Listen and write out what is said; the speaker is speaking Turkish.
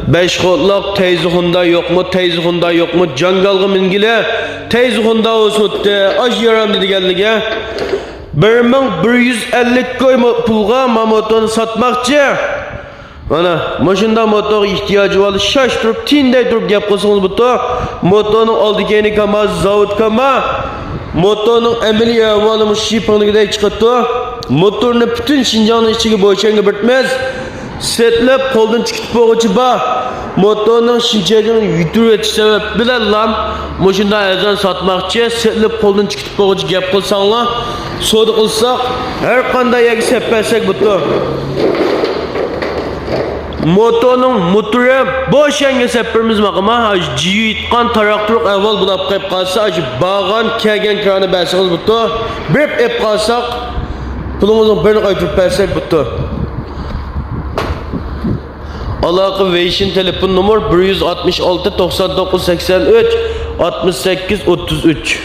Beş kodluk teyze Honda yok mu? Teyze Honda yok mu? Cangalgı mingile teyze Honda olsuttu. Aş yaram dedi geldiğe. 1150 koy pulga mamotonu satmakçı. Ana, maşında motor ihtiyacı var. Şaş durup, tinde durup gap kılsanız bu da. Motorun aldı geni kama, zavut kama. Motorun emeli yavalımız şipını gidey çıkarttı. Motorunu bütün Şincan'ın içine boyçanga bitmez. Setlep koldan çıkıp boğucu ba. Motorun Şincan'ın yutur etiş sebep bilen lan. Maşında ezan satmakçı. Setlep koldan çıkıp boğucu gap kılsanlar. Sodu kılsak, her kanda yegi seppelsek bu da. Motorun motoru boş yenge sepperimiz makama jiyitkan taraktörük evvel bulap kayıp kalsa acı bağan kegen kranı belseniz buttu bir ep kalsak pulumuzun birini kayıp belsek buttu. Alakı Veyşin telefon numara 166 99 83 68 33.